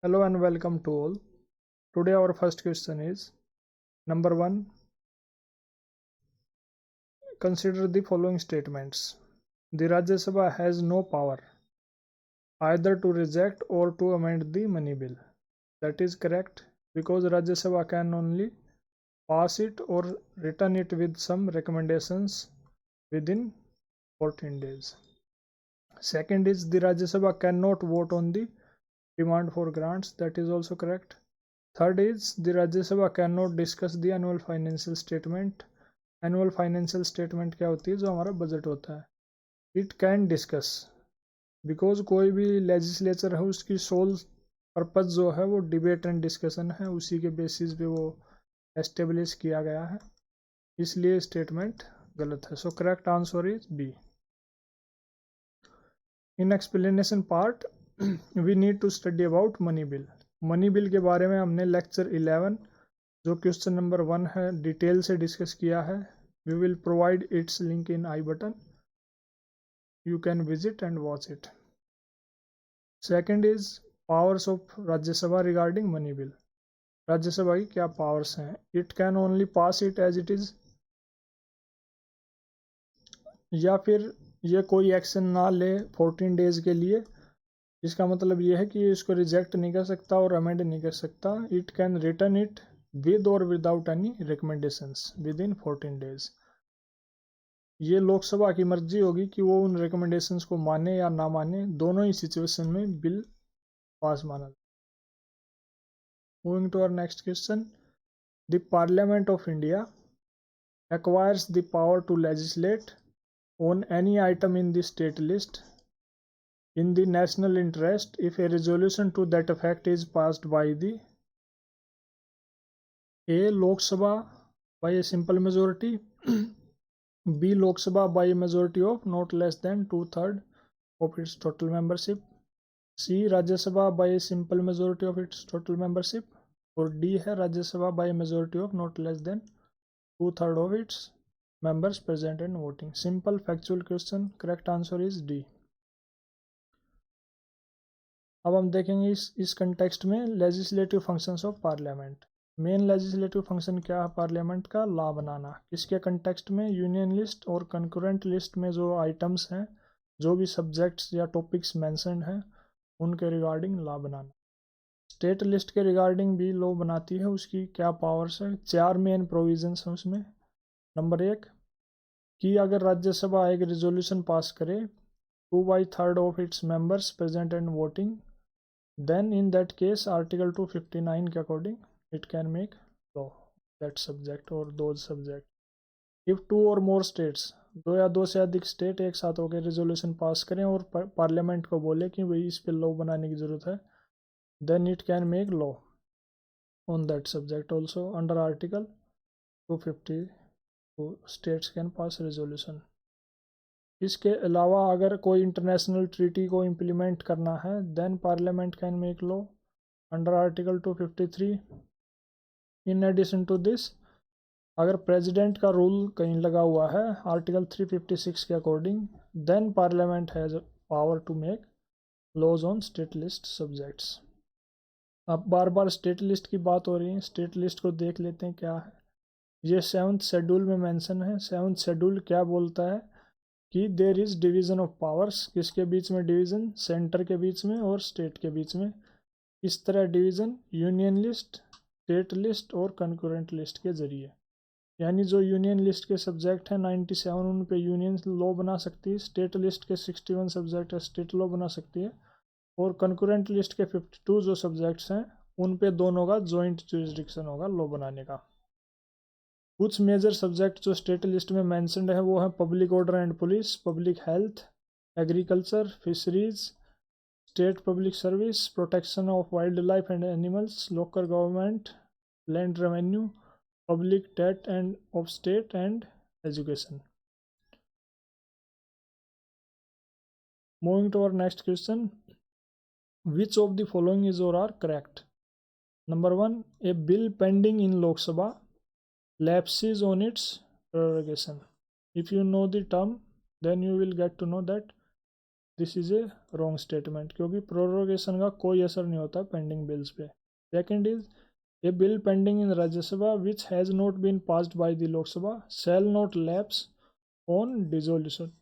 Hello and welcome to all. Today our first question is number 1. Consider the following statements. The Rajya Sabha has no power either to reject or to amend the money bill. That is correct because Rajya Sabha can only pass it or return it with some recommendations within 14 days. Second is the Rajya Sabha cannot vote on the demand for grants. That is also correct. Third is the Rajya Sabha cannot discuss the annual financial statement. Annual financial statement क्या होती है? जो हमारा budget होता है. It can discuss because कोई भी legislature है उसकी सोल पर्पज जो है वो डिबेट एंड डिस्कशन है, उसी के बेसिस पे वो एस्टेब्लिश किया गया है, इसलिए स्टेटमेंट गलत है. So correct answer is B. In explanation part we need to study about money bill. Money bill के बारे में हमने लेक्चर 11 जो क्वेश्चन नंबर 1 है डिटेल से डिस्कस किया है. We will provide its link in I button. You can visit and watch it. Second is powers of Rajya Sabha regarding money bill. Rajya Sabha की क्या पावर्स हैं? It can only pass it as it is, या फिर ये कोई action ना ले 14 days के लिए. इसका मतलब ये है कि इसको रिजेक्ट नहीं कर सकता और अमेंड नहीं कर सकता. It can return it with or without any recommendations within 14 days. ये लोकसभा की मर्जी होगी कि वो उन रिकमेंडेशंस को माने या ना माने, दोनों ही सिचुएशन में बिल पास माना. Moving to our next question. The parliament of India acquires the power to legislate on any item in the state list in the national interest if a resolution to that effect is passed by the A. Lok Sabha by a simple majority, B. Lok Sabha by a majority of not less than 2/3 of its total membership, C. Rajya Sabha by a simple majority of its total membership, और D है Rajya Sabha by a majority of not less than 2/3 of its members present and voting. Simple factual question. Correct answer is D. अब हम देखेंगे इस context में legislative functions of parliament. Main legislative function क्या है parliament का? Law बनाना. किसके context में? यूनियन लिस्ट और कंकरेंट लिस्ट में जो आइटम्स हैं, जो भी सब्जेक्ट्स या टॉपिक्स मेंशन्ड हैं, उनके रिगार्डिंग लॉ बनाना. स्टेट लिस्ट के रिगार्डिंग भी लॉ बनाती है. उसकी क्या पावर्स है? 4 मेन प्रोविजंस हैं उसमें. नंबर 1 कि अगर राज्यसभा एक रिजोल्यूशन पास करे 2/3 of its members present and voting, then in that case article 259 के according it can make law that subject or those subject. If 2 or more states, 2 या 2 से अधिक स्टेट एक साथ होकर रिजोल्यूशन पास करें और पार्लियामेंट को बोले कि भाई इस पे लॉ बनाने की ज़रूरत है, then it can make law on that subject also under article 252. States can pass resolution. इसके अलावा अगर कोई इंटरनेशनल ट्रीटी को इम्प्लीमेंट करना है, then parliament can make law under article 253. In addition to this, अगर प्रेसिडेंट का रूल कहीं लगा हुआ है आर्टिकल 356 के according, then parliament has power to make laws on state list subjects. अब बार बार स्टेट लिस्ट की बात हो रही है, स्टेट लिस्ट को देख लेते हैं क्या है. ये 7th शेड्यूल में मेंशन है. 7th शेड्यूल क्या बोलता है कि there is division of powers. किसके बीच में डिवीज़न? सेंटर के बीच में और स्टेट के बीच में. इस तरह division union list, state list और कंकरेंट लिस्ट के जरिए. यानी जो यूनियन लिस्ट के सब्जेक्ट हैं 97, उन पे यूनियन लॉ बना सकती है. स्टेट लिस्ट के 61 सब्जेक्ट है, स्टेट लॉ बना सकती है. और कंकरेंट लिस्ट के 52 जो सब्जेक्ट्स हैं, उन पे दोनों का जॉइंट जुरिस्डिक्शन होगा लॉ बनाने का. कुछ मेजर सब्जेक्ट जो स्टेट लिस्ट में मैंशनड है वो है public order and police, public health, agriculture, fisheries, state public service, protection of wild life and animals, local government, land revenue, public debt and of state and education. Moving to our next question. Which of the following is और are correct? Number 1, a bill pending in Lok Sabha lapses on its prorogation. If you know the term, then you will get to know that this is a wrong statement, क्योंकि prorogation का कोई असर नहीं होता pending bills पे। Second is a bill pending in Rajya Sabha which has not been passed by the Lok Sabha shall not lapse on dissolution.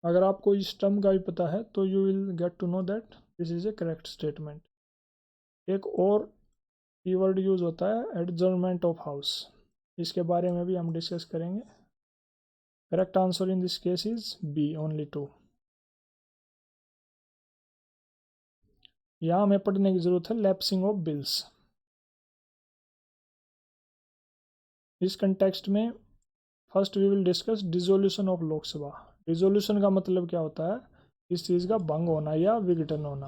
अगर आपको इस टर्म का भी पता है तो you will get to know that this is a correct statement. एक और कीवर्ड यूज होता है एडजर्नमेंट ऑफ हाउस, इसके बारे में भी हम डिस्कस करेंगे। Correct answer in this case is B, only 2। यहाँ हमें पढ़ने की जरूरत है लैप्सिंग ऑफ बिल्स। इस कंटेक्स्ट में first we will discuss dissolution of Lok Sabha. Dissolution का मतलब क्या होता है? इस चीज़ का भंग होना या विघटन होना।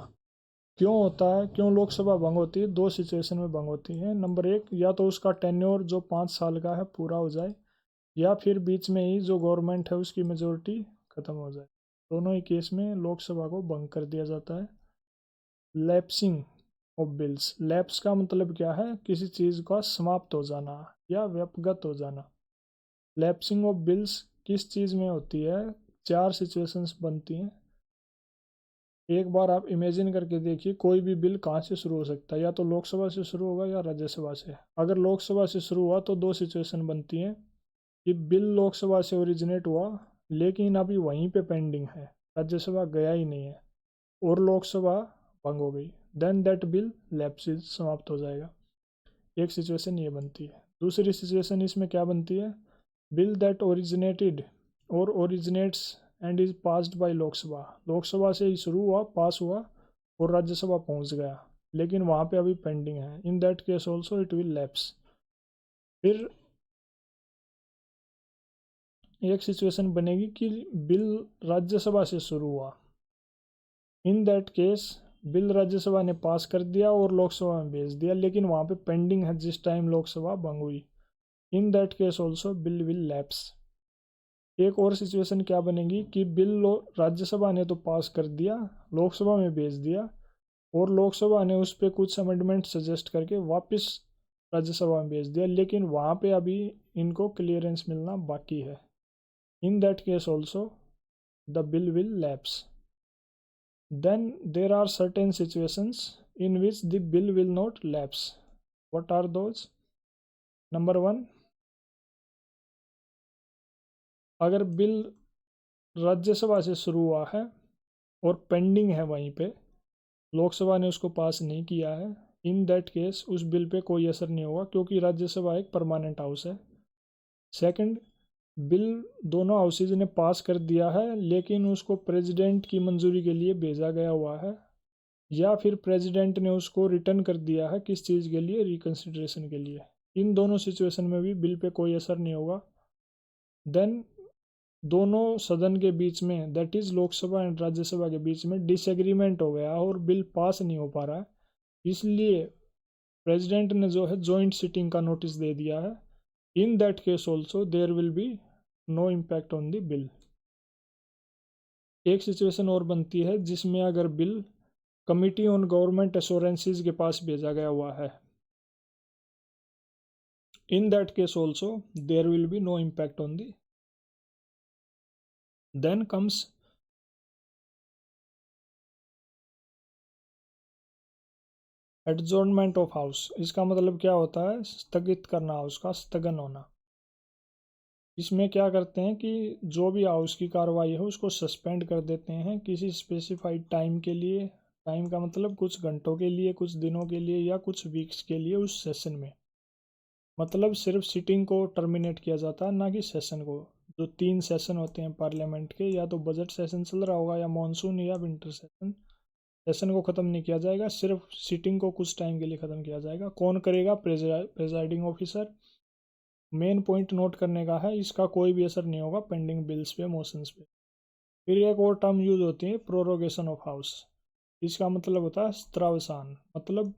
क्यों होता है, क्यों लोकसभा भंग होती है? दो सिचुएशन में भंग होती है। नंबर एक, या तो उसका टेन्योर जो 5 साल का है पूरा हो जाए, या फिर बीच में ही जो गवर्नमेंट है उसकी मेजोरिटी खत्म हो जाए। दोनों ही केस में लोकसभा को भंग कर दिया जाता है। लैप्सिंग ऑफ बिल्स, लैप्स का मतलब क्या है? किसी चीज़ का समाप्त हो जाना या व्यपगत हो जाना। लैप्सिंग ऑफ बिल्स किस चीज़ में होती है? 4 सिचुएशंस बनती हैं। एक बार आप इमेजिन करके देखिए, कोई भी बिल कहाँ से शुरू हो सकता है? या तो लोकसभा से शुरू होगा या राज्यसभा से। अगर लोकसभा से शुरू हुआ तो 2 सिचुएशन बनती हैं कि बिल लोकसभा से ओरिजिनेट हुआ लेकिन अभी वहीं पे पेंडिंग है, राज्यसभा गया ही नहीं है, और लोकसभा भंग हो गई, देन दैट बिल लैप्सिस, समाप्त हो जाएगा। एक सिचुएशन ये बनती है। दूसरी सिचुएशन इसमें क्या बनती है? बिल दैट ओरिजिनेटेड और originates and is passed by Lok Sabha, Lok Sabha से ही शुरू हुआ, पास हुआ और राज्यसभा पहुंच गया, लेकिन वहां पे अभी पेंडिंग है। In that case also it will lapse. फिर एक सिचुएशन बनेगी कि बिल राज्यसभा से शुरू हुआ। इन दैट केस बिल राज्यसभा ने पास कर दिया और लोकसभा में भेज दिया, लेकिन वहां पे पेंडिंग है जिस टाइम लोकसभा भंग हुई। इन that case also bill will lapse. एक और सिचुएशन क्या बनेगी कि बिल राज्यसभा ने तो पास कर दिया, लोकसभा में भेज दिया, और लोकसभा ने उस पर कुछ अमेंडमेंट सजेस्ट करके वापस राज्यसभा में भेज दिया, लेकिन वहाँ पे अभी इनको क्लियरेंस मिलना बाकी है। In that case also the bill will lapse. Then there are certain situations in which the bill will not lapse. What are those? Number 1, अगर बिल राज्यसभा से शुरू हुआ है और पेंडिंग है वहीं पे, लोकसभा ने उसको पास नहीं किया है, इन दैट केस उस बिल पे कोई असर नहीं होगा, क्योंकि राज्यसभा एक परमानेंट हाउस है। सेकंड, बिल दोनों हाउसेज ने पास कर दिया है लेकिन उसको प्रेसिडेंट की मंजूरी के लिए भेजा गया हुआ है, या फिर प्रेसिडेंट ने उसको रिटर्न कर दिया है, किस चीज़ के लिए? रिकन्सिडरेशन के लिए। इन दोनों सिचुएशन में भी बिल पे कोई असर नहीं होगा। देन दोनों सदन के बीच में, that is Lok Sabha and Rajya Sabha के बीच में डिसएग्रीमेंट हो गया और बिल पास नहीं हो पा रहा है, इसलिए प्रेसिडेंट ने जो है जॉइंट सिटिंग का नोटिस दे दिया है। In that case also there will be no impact on the bill. एक सिचुएशन और बनती है जिसमें अगर bill committee on government assurances के पास भेजा गया हुआ है, in that case also there will be no impact on the. Then comes adjournment of house. इसका मतलब क्या होता है? स्थगित करना, हाउस का स्थगन होना। इसमें क्या करते हैं कि जो भी हाउस की कार्रवाई है उसको सस्पेंड कर देते हैं किसी स्पेसिफाइड टाइम के लिए। टाइम का मतलब कुछ घंटों के लिए, कुछ दिनों के लिए, या कुछ वीक्स के लिए उस सेशन में। मतलब सिर्फ सिटिंग को टर्मिनेट किया जाता है, ना कि सेशन को। जो 3 सेशन होते हैं पार्लियामेंट के, या तो बजट सेशन चल रहा होगा, या मानसून, या विंटर सेशन, सेशन को ख़त्म नहीं किया जाएगा, सिर्फ सिटिंग को कुछ टाइम के लिए ख़त्म किया जाएगा। कौन करेगा? Presiding officer. Main point note करने का है, इसका कोई भी असर नहीं होगा पेंडिंग बिल्स पे, मोशंस पे। फिर एक और टर्म यूज होती है प्रोरोगेशन ऑफ हाउस। इसका मतलब होता है स्त्रावसान। मतलब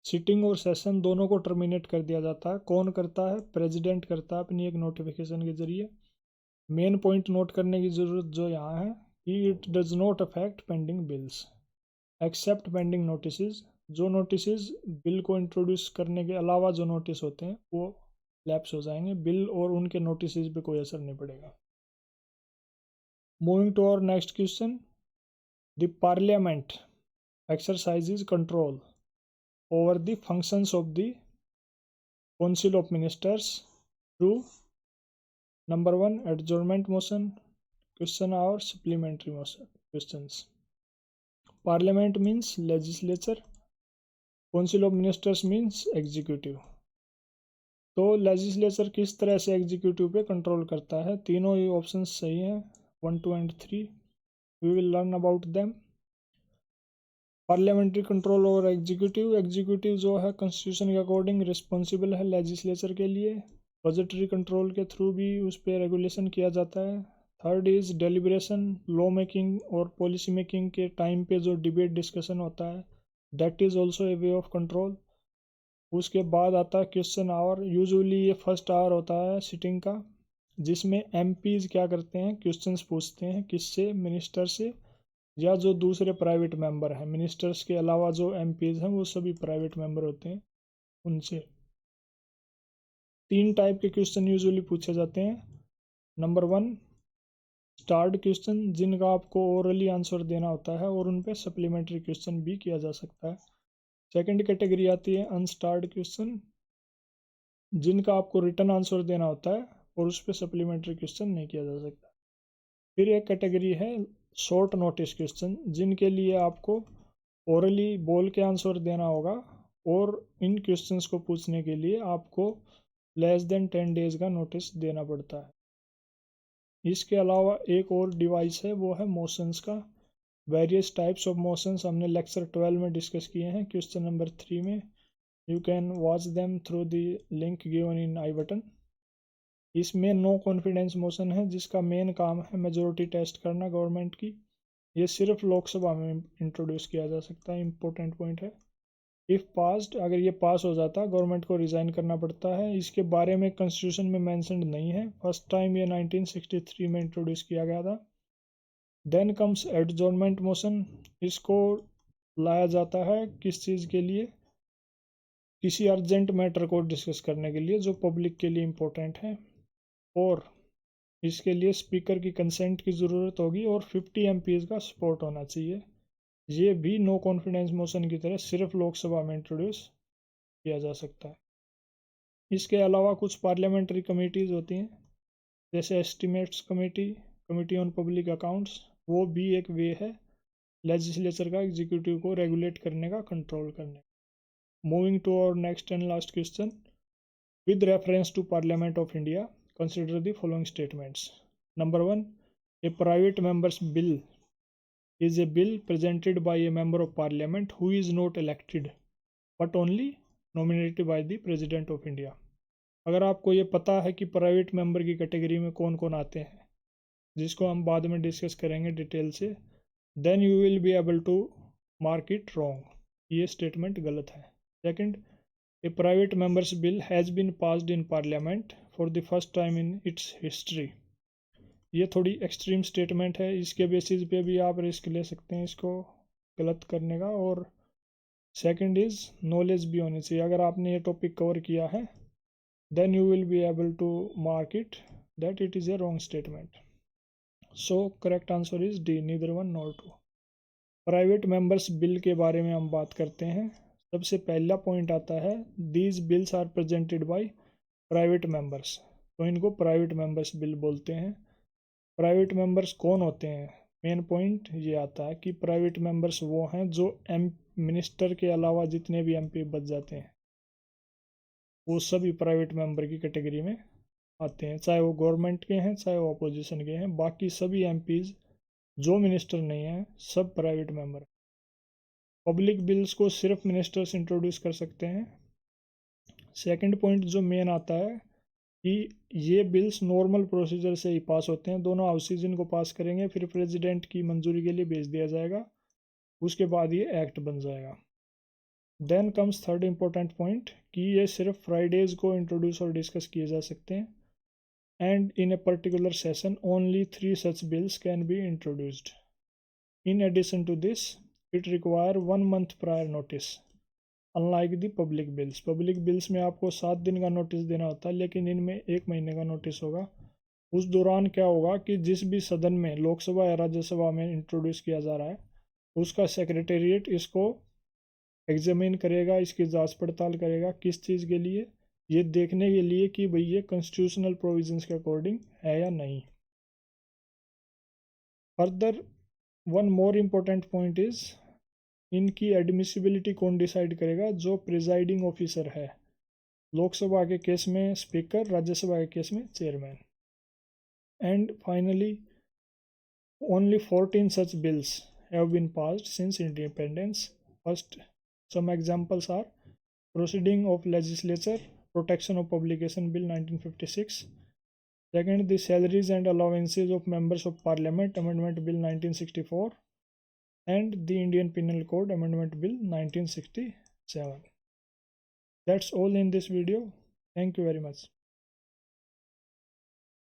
सिटिंग और सेशन दोनों को टर्मिनेट कर दिया जाता है। कौन करता है? प्रेसिडेंट करता है अपनी एक नोटिफिकेशन के जरिए। मेन पॉइंट नोट करने की जरूरत जो यहाँ है कि it does not affect pending bills except pending notice. जो नोटिस बिल को इंट्रोड्यूस करने के अलावा जो नोटिस होते हैं वो लैप्स हो जाएंगे, बिल और उनके नोटिस पे कोई असर नहीं पड़ेगा। Moving to our next question. The Parliament exercises control over the functions of the Council of Ministers through number 1 adjournment motion, question or supplementary motion questions. Parliament means legislature, Council of Ministers means executive. तो legislature किस तरह से executive पे control करता है, तीनों ही options सही हैं, 1, 2 and 3. We will learn about them. Parliamentary control over executive. Executive जो है कॉन्स्टिट्यूशन के अकॉर्डिंग रिस्पॉन्सिबल है लेजिस्लेचर के लिए. बजटरी कंट्रोल के थ्रू भी उस पर रेगुलेशन किया जाता है. Third is deliberation, law making और पॉलिसी मेकिंग के टाइम पे जो डिबेट डिस्कशन होता है, that is also a way of control. उसके बाद आता है क्वेश्चन आवर. यूजुअली ये फर्स्ट आवर होता है सिटिंग का, जिसमें एमपीज क्या करते हैं, क्वेश्चंस पूछते हैं. किससे? मिनिस्टर से या जो दूसरे प्राइवेट मेंबर हैं. मिनिस्टर्स के अलावा जो एमपीज हैं वो सभी प्राइवेट मेंबर होते हैं, उनसे. 3 टाइप के क्वेश्चन यूजुअली पूछे जाते हैं. नंबर 1 स्टार्ड क्वेश्चन, जिनका आपको ओरली आंसर देना होता है और उन पे सप्लीमेंट्री क्वेश्चन भी किया जा सकता है. सेकंड कैटेगरी आती है अनस्टार्ड क्वेश्चन, जिनका आपको रिटर्न आंसर देना होता है और उस पर सप्लीमेंट्री क्वेश्चन नहीं किया जा सकता. फिर एक कैटेगरी है शॉर्ट नोटिस क्वेश्चन, जिनके लिए आपको ओरली बोल के आंसर देना होगा और इन क्वेश्चंस को पूछने के लिए आपको लेस देन 10 डेज का नोटिस देना पड़ता है. इसके अलावा एक और डिवाइस है, वो है मोशंस का. वेरियस टाइप्स ऑफ मोशंस हमने लेक्चर 12 में डिस्कस किए हैं, क्वेश्चन नंबर 3 में. You can watch them through the link given in I button. इसमें नो कॉन्फिडेंस मोशन है, जिसका मेन काम है मेजोरिटी टेस्ट करना गवर्नमेंट की. ये सिर्फ लोकसभा में इंट्रोड्यूस किया जा सकता है. इंपॉर्टेंट पॉइंट है. इफ़ पास्ड, अगर ये पास हो जाता गवर्नमेंट को रिज़ाइन करना पड़ता है. इसके बारे में कॉन्स्टिट्यूशन में मैंशनड नहीं है. फर्स्ट टाइम ये 1963 में इंट्रोड्यूस किया गया था. Then comes adjournment motion. इसको लाया जाता है किस चीज़ के लिए? किसी अर्जेंट मैटर को डिस्कस करने के लिए जो पब्लिक के लिए इम्पोर्टेंट है, और इसके लिए स्पीकर की कंसेंट की ज़रूरत होगी और 50 एमपीज का सपोर्ट होना चाहिए. ये भी नो कॉन्फिडेंस मोशन की तरह सिर्फ लोकसभा में इंट्रोड्यूस किया जा सकता है. इसके अलावा कुछ पार्लियामेंट्री कमेटीज़ होती हैं, जैसे estimates committee, committee on public accounts. वो भी एक वे है लेजिस्लेचर का एग्जीक्यूटिव को रेगुलेट करने का, कंट्रोल करने. Moving to our next and last question. With reference to parliament of India, consider the following statements. Number 1, a private member's bill is a bill presented by a member of parliament who is not elected but only nominated by the president of India. अगर आपको ये पता है कि private member की category में कौन कौन आते हैं, जिसको हम बाद में डिस्कस करेंगे डिटेल से, then you will be able to mark it wrong. ये स्टेटमेंट गलत है. Second, A private member's bill has been passed in parliament for the first time in its history. ये थोड़ी एक्सट्रीम स्टेटमेंट है. इसके basis पे भी आप रिस्क ले सकते हैं इसको गलत करने का. और सेकंड इज़ नॉलेज भी होनी चाहिए. अगर आपने ये टॉपिक कवर किया है then you will be able to mark it that it is a wrong statement. So correct answer is D, neither 1 nor 2. Private members bill के बारे में हम बात करते हैं. सबसे पहला पॉइंट आता है these bills are presented by private members. तो इनको प्राइवेट मेंबर्स बिल बोलते हैं. प्राइवेट मेंबर्स कौन होते हैं? मेन पॉइंट ये आता है कि प्राइवेट मेंबर्स वो हैं जो मिनिस्टर के अलावा जितने भी एमपी बच जाते हैं वो सभी प्राइवेट मेंबर की कैटेगरी में आते हैं, चाहे वो गवर्नमेंट के हैं चाहे वो अपोजिशन के हैं. बाकी सभी एमपीज जो मिनिस्टर नहीं हैं सब प्राइवेट मेंबर. पब्लिक बिल्स को सिर्फ मिनिस्टर्स इंट्रोड्यूस कर सकते हैं. सेकंड पॉइंट जो मेन आता है कि ये बिल्स नॉर्मल प्रोसीजर से ही पास होते हैं. दोनों हाउसेज इनको पास करेंगे, फिर प्रेसिडेंट की मंजूरी के लिए भेज दिया जाएगा, उसके बाद ये एक्ट बन जाएगा. Then comes third important point कि ये सिर्फ फ्राइडेज को इंट्रोड्यूस और डिस्कस किए जा सकते हैं. And in a particular session only 3 such bills can be introduced. In addition to this it require 1 month prior notice, unlike the public bills. Public bills में आपको 7 दिन का नोटिस देना होता है, लेकिन इनमें 1 महीने का नोटिस होगा. उस दौरान क्या होगा कि जिस भी सदन में लोकसभा या राज्यसभा में इंट्रोड्यूस किया जा रहा है उसका सेक्रेटेरिएट इसको एग्जामिन करेगा, इसकी जांच पड़ताल करेगा। किस चीज़ के लिए? ये देखने के लिए कि भाई ये कॉन्स्टिट्यूशनल प्रोविजंस के अकॉर्डिंग है या नहीं। Further one more important point is इनकी एडमिसिबिलिटी कौन डिसाइड करेगा? जो प्रिजाइडिंग ऑफिसर है। लोकसभा के केस में स्पीकर, राज्यसभा के केस में chairman. And finally only 14 such bills have been passed since independence. First, some examples are Proceeding of Legislature, Protection of Publication Bill 1956. Second, the Salaries and Allowances of Members of Parliament Amendment Bill 1964. And the Indian Penal Code Amendment Bill 1967. That's all in this video. Thank you very much.